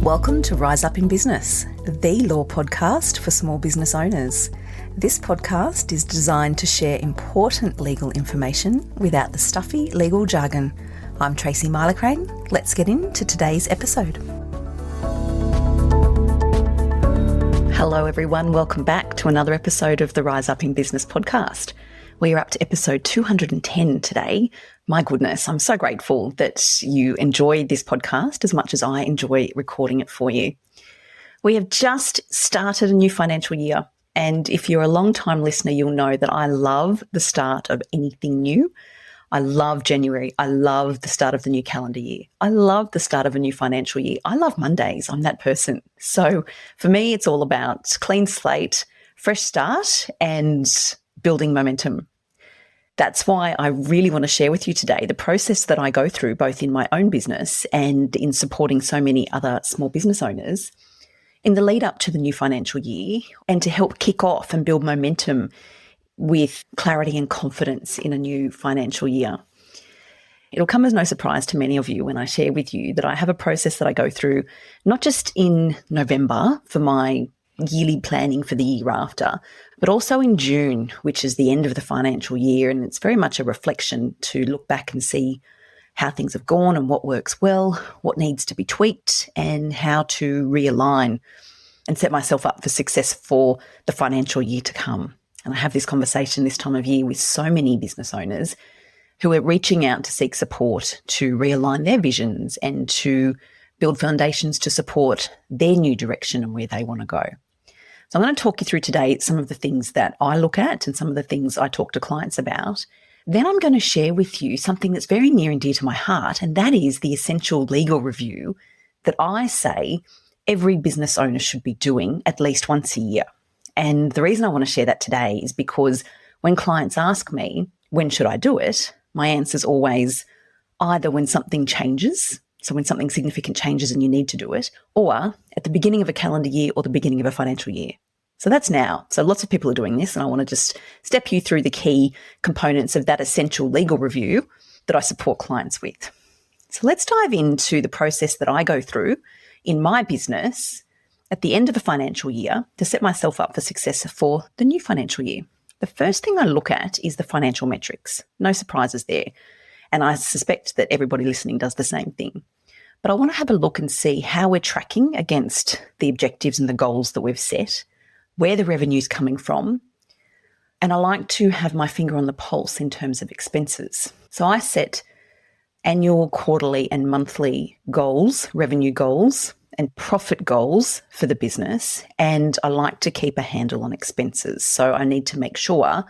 Welcome to Rise Up in Business, the law podcast for small business owners. This podcast is designed to share important legal information without the stuffy legal jargon. I'm Tracy Milacrane. Let's get into today's episode. Hello everyone, welcome back to another episode of the Rise Up in Business podcast. We are up to episode 210 today. My goodness, I'm so grateful that you enjoy this podcast as much as I enjoy recording it for you. We have just started a new financial year, and if you're a long-time listener, you'll know that I love the start of anything new. I love January. I love the start of the new calendar year. I love the start of a new financial year. I love Mondays. I'm that person. So for me, it's all about clean slate, fresh start, and building momentum. That's why I really want to share with you today the process that I go through both in my own business and in supporting so many other small business owners in the lead up to the new financial year, and to help kick off and build momentum with clarity and confidence in a new financial year. It'll come as no surprise to many of you when I share with you that I have a process that I go through, not just in November for my yearly planning for the year after, but also in June, which is the end of the financial year. And it's very much a reflection to look back and see how things have gone and what works well, what needs to be tweaked, and how to realign and set myself up for success for the financial year to come. And I have this conversation this time of year with so many business owners who are reaching out to seek support to realign their visions and to build foundations to support their new direction and where they want to go. So I'm going to talk you through today some of the things that I look at and some of the things I talk to clients about. Then I'm going to share with you something that's very near and dear to my heart, and that is the essential legal review that I say every business owner should be doing at least once a year. And the reason I want to share that today is because when clients ask me, when should I do it? My answer is always either when something changes, so when something significant changes and you need to do it, or at the beginning of a calendar year or the beginning of a financial year. So that's now. So lots of people are doing this, and I want to just step you through the key components of that essential legal review that I support clients with. So let's dive into the process that I go through in my business at the end of the financial year to set myself up for success for the new financial year. The first thing I look at is the financial metrics. No surprises there. And I suspect that everybody listening does the same thing. But I want to have a look and see how we're tracking against the objectives and the goals that we've set, where the revenue's coming from. And I like to have my finger on the pulse in terms of expenses. So I set annual, quarterly and monthly goals, revenue goals and profit goals for the business. And I like to keep a handle on expenses. So I need to make sure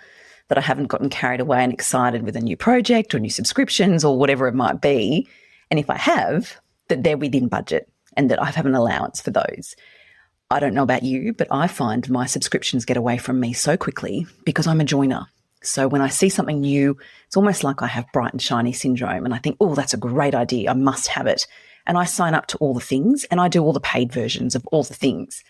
that I haven't gotten carried away and excited with a new project or new subscriptions or whatever it might be. And if I have, that they're within budget and that I have an allowance for those. I don't know about you, but I find my subscriptions get away from me so quickly because I'm a joiner. So when I see something new, it's almost like I have bright and shiny syndrome, and I think, oh, that's a great idea. I must have it. And I sign up to all the things and I do all the paid versions of all the things.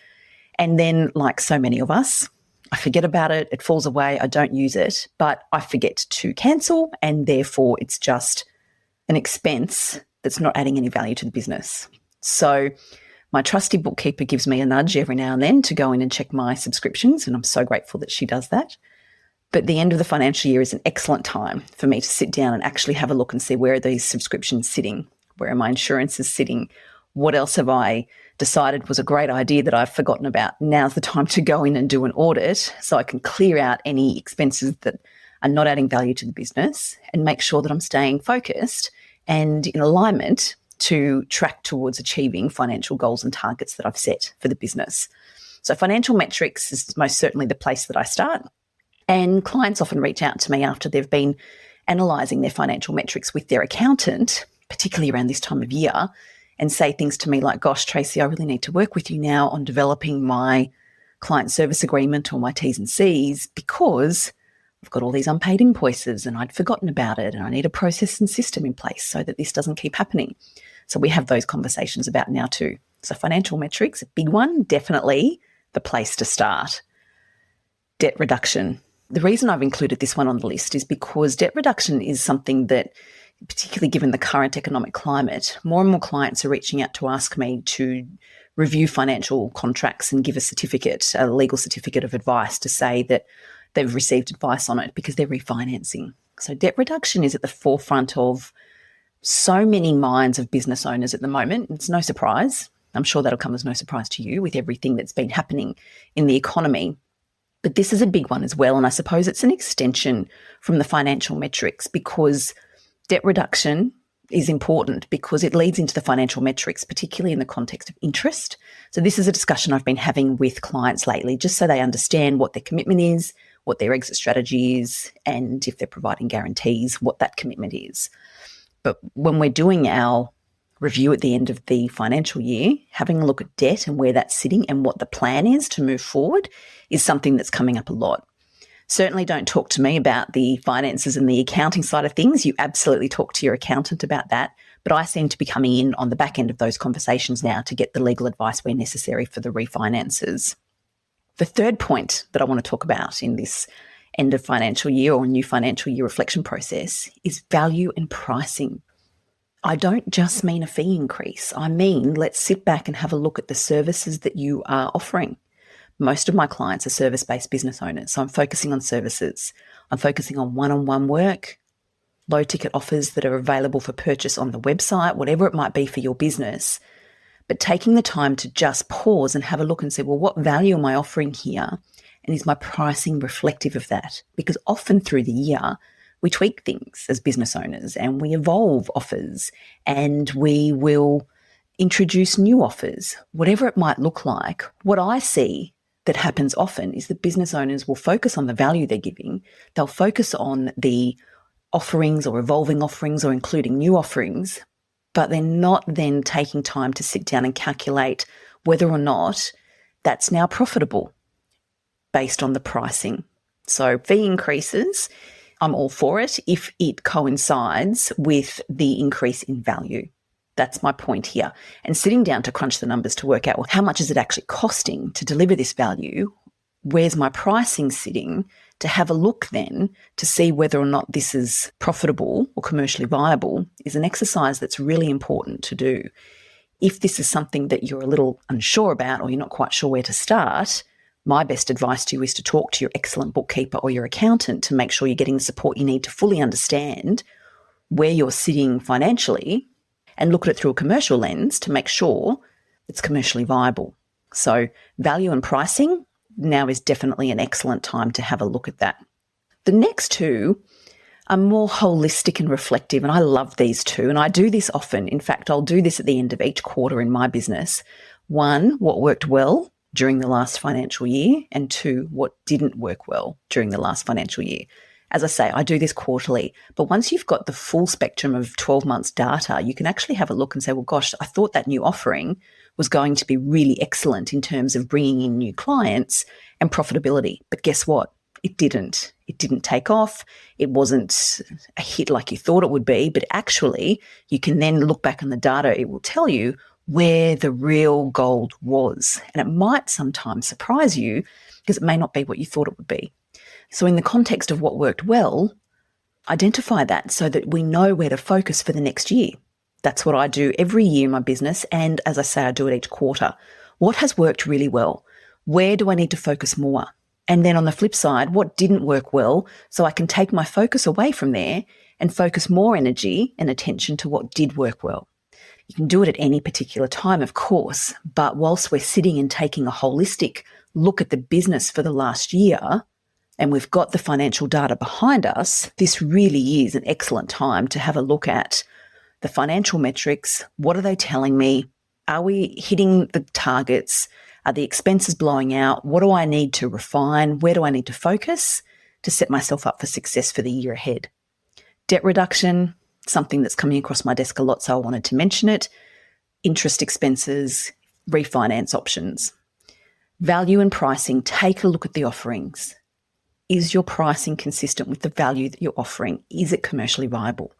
And then, like so many of us, I forget about it. It falls away. I don't use it, but I forget to cancel, and therefore it's just an expense that's not adding any value to the business. So my trusty bookkeeper gives me a nudge every now and then to go in and check my subscriptions, and I'm so grateful that she does that. But the end of the financial year is an excellent time for me to sit down and actually have a look and see, where are these subscriptions sitting? Where are my insurances sitting? What else have I decided was a great idea that I've forgotten about? Now's the time to go in and do an audit so I can clear out any expenses that are not adding value to the business and make sure that I'm staying focused and in alignment to track towards achieving financial goals and targets that I've set for the business. So financial metrics is most certainly the place that I start. And clients often reach out to me after they've been analysing their financial metrics with their accountant, particularly around this time of year, and say things to me like, gosh, Tracy, I really need to work with you now on developing my client service agreement or my T's and C's because I've got all these unpaid invoices and I'd forgotten about it, and I need a process and system in place so that this doesn't keep happening. So we have those conversations about now too. So financial metrics, a big one, definitely the place to start. Debt reduction. The reason I've included this one on the list is because debt reduction is something that particularly given the current economic climate, more and more clients are reaching out to ask me to review financial contracts and give a legal certificate of advice to say that they've received advice on it because they're refinancing. So debt reduction is at the forefront of so many minds of business owners at the moment. It's no surprise. I'm sure that'll come as no surprise to you with everything that's been happening in the economy. But this is a big one as well. And I suppose it's an extension from the financial metrics, because debt reduction is important because it leads into the financial metrics, particularly in the context of interest. So this is a discussion I've been having with clients lately, just so they understand what their commitment is, what their exit strategy is, and if they're providing guarantees, what that commitment is. But when we're doing our review at the end of the financial year, having a look at debt and where that's sitting and what the plan is to move forward is something that's coming up a lot. Certainly don't talk to me about the finances and the accounting side of things. You absolutely talk to your accountant about that. But I seem to be coming in on the back end of those conversations now to get the legal advice where necessary for the refinances. The third point that I want to talk about in this end of financial year or new financial year reflection process is value and pricing. I don't just mean a fee increase. I mean, let's sit back and have a look at the services that you are offering. Most of my clients are service-based business owners, so I'm focusing on services. I'm focusing on one-on-one work, low-ticket offers that are available for purchase on the website, whatever it might be for your business. But taking the time to just pause and have a look and say, well, what value am I offering here? And is my pricing reflective of that? Because often through the year, we tweak things as business owners and we evolve offers and we will introduce new offers, whatever it might look like. What I see that happens often is that business owners will focus on the value they're giving. They'll focus on the offerings or evolving offerings or including new offerings, but they're not then taking time to sit down and calculate whether or not that's now profitable based on the pricing. So fee increases, I'm all for it if it coincides with the increase in value. That's my point here. And sitting down to crunch the numbers to work out, well, how much is it actually costing to deliver this value? Where's my pricing sitting? To have a look then to see whether or not this is profitable or commercially viable is an exercise that's really important to do. If this is something that you're a little unsure about or you're not quite sure where to start, my best advice to you is to talk to your excellent bookkeeper or your accountant to make sure you're getting the support you need to fully understand where you're sitting financially and look at it through a commercial lens to make sure it's commercially viable. So value and pricing now is definitely an excellent time to have a look at that. The next two are more holistic and reflective, and I love these two, and I do this often. In fact, I'll do this at the end of each quarter in my business. One, what worked well during the last financial year, and two, what didn't work well during the last financial year. As I say, I do this quarterly, but once you've got the full spectrum of 12 months data, you can actually have a look and say, well, gosh, I thought that new offering was going to be really excellent in terms of bringing in new clients and profitability. But guess what? It didn't. It didn't take off. It wasn't a hit like you thought it would be, but actually you can then look back on the data. It will tell you where the real gold was. And it might sometimes surprise you because it may not be what you thought it would be. So in the context of what worked well, identify that so that we know where to focus for the next year. That's what I do every year in my business. And as I say, I do it each quarter. What has worked really well? Where do I need to focus more? And then on the flip side, what didn't work well so I can take my focus away from there and focus more energy and attention to what did work well. You can do it at any particular time, of course, but whilst we're sitting and taking a holistic look at the business for the last year, and we've got the financial data behind us, this really is an excellent time to have a look at the financial metrics. What are they telling me? Are we hitting the targets? Are the expenses blowing out? What do I need to refine? Where do I need to focus to set myself up for success for the year ahead? Debt reduction, something that's coming across my desk a lot, so I wanted to mention it. Interest expenses, refinance options. Value and pricing, take a look at the offerings. Is your pricing consistent with the value that you're offering? Is it commercially viable?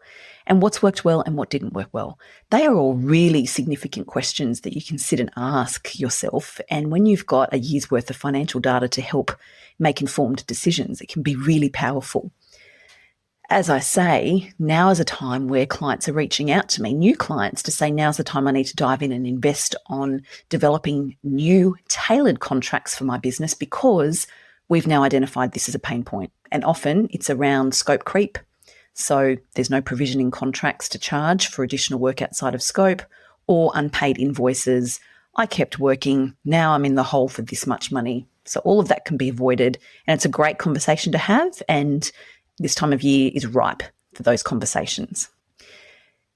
And what's worked well and what didn't work well? They are all really significant questions that you can sit and ask yourself. And when you've got a year's worth of financial data to help make informed decisions, it can be really powerful. as I say, now is a time where clients are reaching out to me, new clients, to say now's the time I need to dive in and invest on developing new tailored contracts for my business because we've now identified this as a pain point. And often it's around scope creep. So there's no provision in contracts to charge for additional work outside of scope or unpaid invoices. I kept working. Now I'm in the hole for this much money. So all of that can be avoided. And it's a great conversation to have. And this time of year is ripe for those conversations.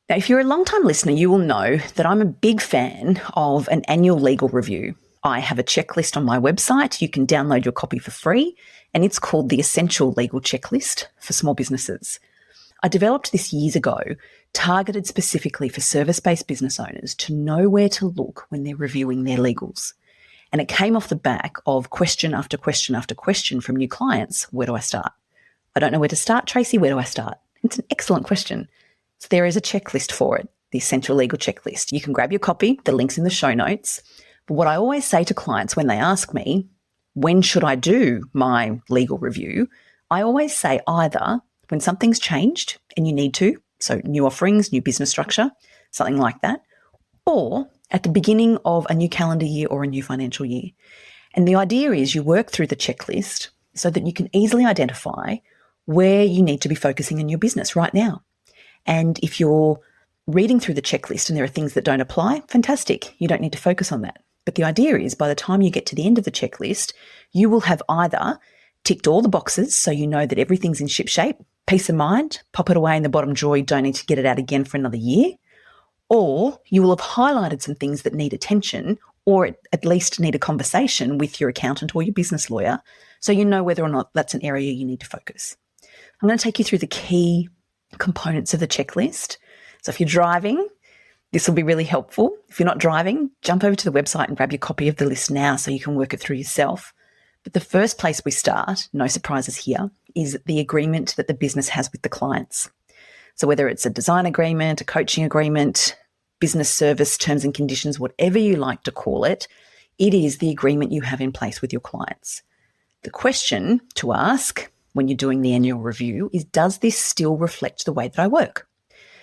Now, if you're a long-time listener, you will know that I'm a big fan of an annual legal review. I have a checklist on my website. You can download your copy for free, and it's called the Essential Legal Checklist for Small Businesses. I developed this years ago, targeted specifically for service-based business owners to know where to look when they're reviewing their legals. And it came off the back of question after question after question from new clients. Where do I start? I don't know where to start, Tracy. Where do I start? It's an excellent question. So there is a checklist for it, the Essential Legal Checklist. You can grab your copy. The link's in the show notes. But what I always say to clients when they ask me, when should I do my legal review? I always say either when something's changed and you need to, so new offerings, new business structure, something like that, or at the beginning of a new calendar year or a new financial year. And the idea is you work through the checklist so that you can easily identify where you need to be focusing in your business right now. And if you're reading through the checklist and there are things that don't apply, fantastic. You don't need to focus on that. But the idea is by the time you get to the end of the checklist, you will have either ticked all the boxes so you know that everything's in ship shape, peace of mind, pop it away in the bottom drawer, you don't need to get it out again for another year, or you will have highlighted some things that need attention or at least need a conversation with your accountant or your business lawyer so you know whether or not that's an area you need to focus. I'm going to take you through the key components of the checklist. So if you're driving, this will be really helpful. If you're not driving, jump over to the website and grab your copy of the list now so you can work it through yourself. But the first place we start, no surprises here, is the agreement that the business has with the clients. So whether it's a design agreement, a coaching agreement, business service terms and conditions, whatever you like to call it, it is the agreement you have in place with your clients. The question to ask when you're doing the annual review is, does this still reflect the way that I work?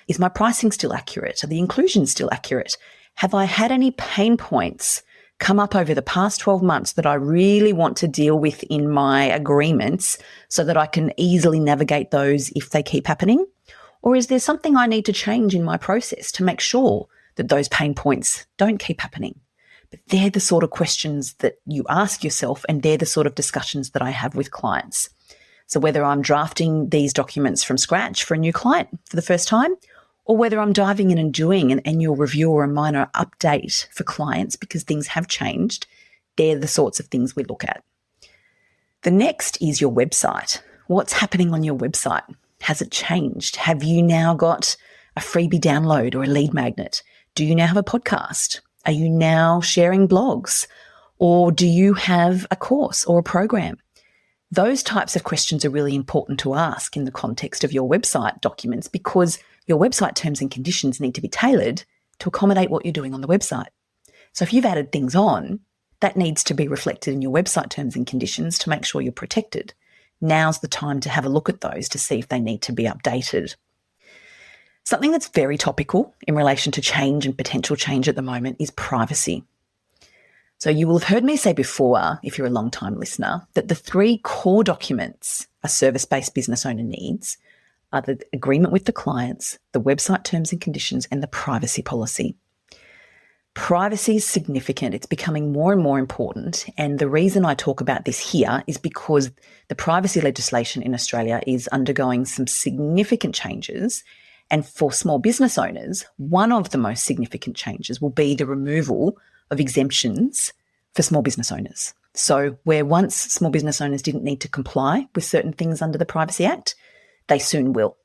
Is my pricing still accurate? Are the inclusions still accurate? Have I had any pain points come up over the past 12 months that I really want to deal with in my agreements so that I can easily navigate those if they keep happening? Or is there something I need to change in my process to make sure that those pain points don't keep happening? But they're the sort of questions that you ask yourself, and they're the sort of discussions that I have with clients. So whether I'm drafting these documents from scratch for a new client for the first time, or whether I'm diving in and doing an annual review or a minor update for clients because things have changed, they're the sorts of things we look at. The next is your website. What's happening on your website? Has it changed? Have you now got a freebie download or a lead magnet? Do you now have a podcast? Are you now sharing blogs? Or do you have a course or a program? Those types of questions are really important to ask in the context of your website documents because your website terms and conditions need to be tailored to accommodate what you're doing on the website. So if you've added things on, that needs to be reflected in your website terms and conditions to make sure you're protected. Now's the time to have a look at those to see if they need to be updated. Something that's very topical in relation to change and potential change at the moment is privacy. So you will have heard me say before, if you're a long-time listener, that the 3 core documents a service-based business owner needs are the agreement with the clients, the website terms and conditions, and the privacy policy. Privacy is significant. It's becoming more and more important. And the reason I talk about this here is because the privacy legislation in Australia is undergoing some significant changes. And for small business owners, one of the most significant changes will be the removal of exemptions for small business owners. So where once small business owners didn't need to comply with certain things under the Privacy Act, they soon will.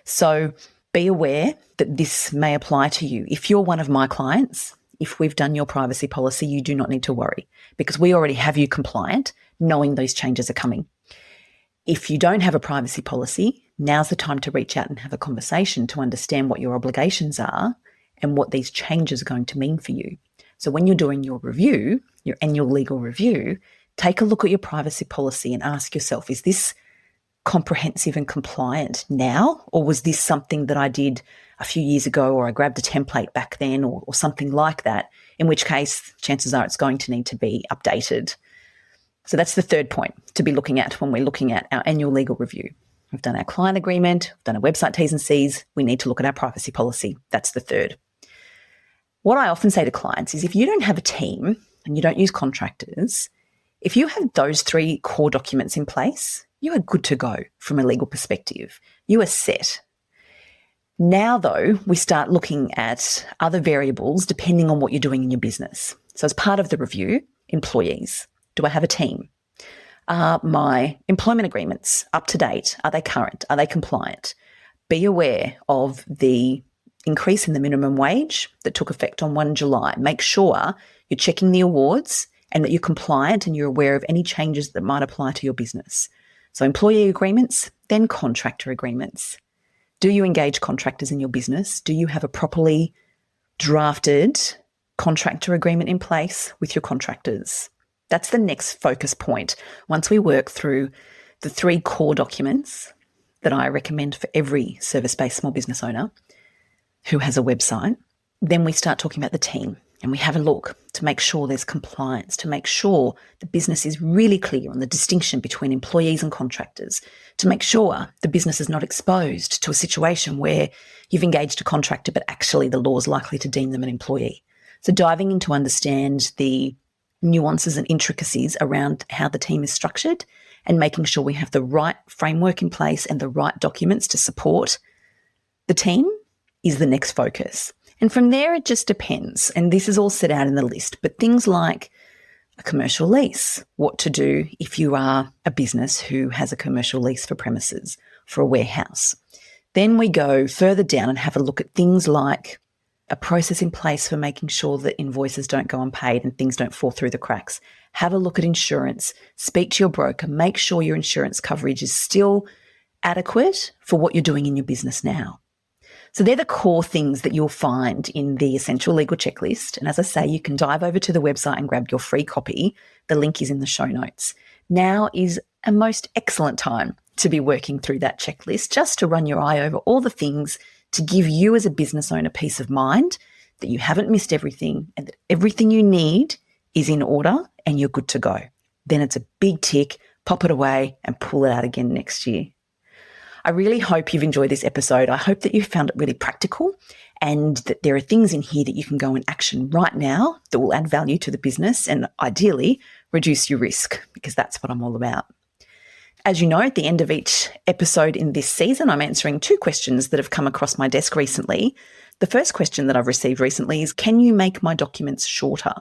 So be aware that this may apply to you. If you're one of my clients, if we've done your privacy policy, you do not need to worry because we already have you compliant, knowing those changes are coming. If you don't have a privacy policy, now's the time to reach out and have a conversation to understand what your obligations are and what these changes are going to mean for you. So when you're doing your review, your annual legal review, take a look at your privacy policy and ask yourself, is this comprehensive and compliant now? Or was this something that I did a few years ago, or I grabbed a template back then, or something like that, in which case chances are it's going to need to be updated. So that's the third point to be looking at when we're looking at our annual legal review. We've done our client agreement, we've done our website T's and C's, we need to look at our privacy policy. That's the third. What I often say to clients is if you don't have a team and you don't use contractors, if you have those 3 core documents in place, you are good to go from a legal perspective. You are set. Now, though, we start looking at other variables depending on what you're doing in your business. So as part of the review, employees. Do I have a team? Are my employment agreements up to date? Are they current? Are they compliant? Be aware of the increase in the minimum wage that took effect on 1 July. Make sure you're checking the awards and that you're compliant and you're aware of any changes that might apply to your business. So employee agreements, then contractor agreements. Do you engage contractors in your business? Do you have a properly drafted contractor agreement in place with your contractors? That's the next focus point. Once we work through the 3 core documents that I recommend for every service-based small business owner who has a website, then we start talking about the team and we have a look to make sure there's compliance, to make sure the business is really clear on the distinction between employees and contractors, to make sure the business is not exposed to a situation where you've engaged a contractor but actually the law is likely to deem them an employee. So diving in to understand the nuances and intricacies around how the team is structured and making sure we have the right framework in place and the right documents to support the team is the next focus. And from there, it just depends. And this is all set out in the list. But things like a commercial lease, what to do if you are a business who has a commercial lease for premises, for a warehouse. Then we go further down and have a look at things like a process in place for making sure that invoices don't go unpaid and things don't fall through the cracks. Have a look at insurance. Speak to your broker. Make sure your insurance coverage is still adequate for what you're doing in your business now. So they're the core things that you'll find in the Essential Legal Checklist. And as I say, you can dive over to the website and grab your free copy. The link is in the show notes. Now is a most excellent time to be working through that checklist, just to run your eye over all the things to give you as a business owner peace of mind that you haven't missed everything and that everything you need is in order and you're good to go. Then it's a big tick, pop it away and pull it out again next year. I really hope you've enjoyed this episode. I hope that you found it really practical and that there are things in here that you can go and action right now that will add value to the business and ideally reduce your risk, because that's what I'm all about. As you know, at the end of each episode in this season, I'm answering 2 questions that have come across my desk recently. The first question that I've received recently is, can you make my documents shorter?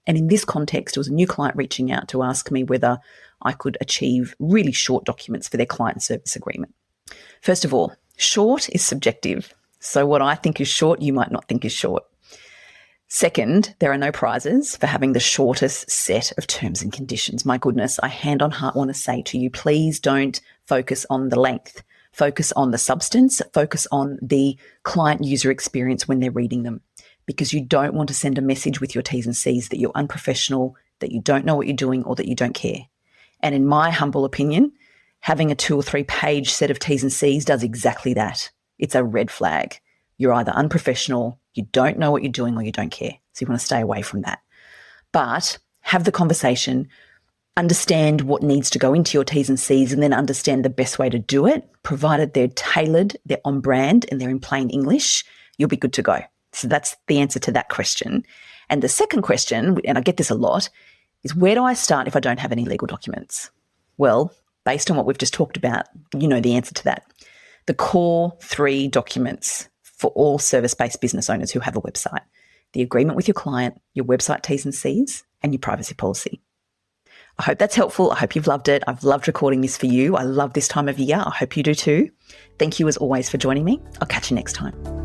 And in this context, it was a new client reaching out to ask me whether I could achieve really short documents for their client service agreement. First of all, short is subjective. So what I think is short, you might not think is short. Second, there are no prizes for having the shortest set of terms and conditions. My goodness, I hand on heart want to say to you, please don't focus on the length. Focus on the substance. Focus on the client user experience when they're reading them, because you don't want to send a message with your T's and C's that you're unprofessional, that you don't know what you're doing, or that you don't care. And in my humble opinion, having a 2 or 3 page set of T's and C's does exactly that. It's a red flag. You're either unprofessional, you don't know what you're doing, or you don't care. So you want to stay away from that. But have the conversation, understand what needs to go into your T's and C's, and then understand the best way to do it, provided they're tailored, they're on brand, and they're in plain English, you'll be good to go. So that's the answer to that question. And the second question, and I get this a lot, is where do I start if I don't have any legal documents? Well, based on what we've just talked about, you know the answer to that. The core 3 documents for all service-based business owners who have a website: the agreement with your client, your website T's and C's, and your privacy policy. I hope that's helpful. I hope you've loved it. I've loved recording this for you. I love this time of year. I hope you do too. Thank you as always for joining me. I'll catch you next time.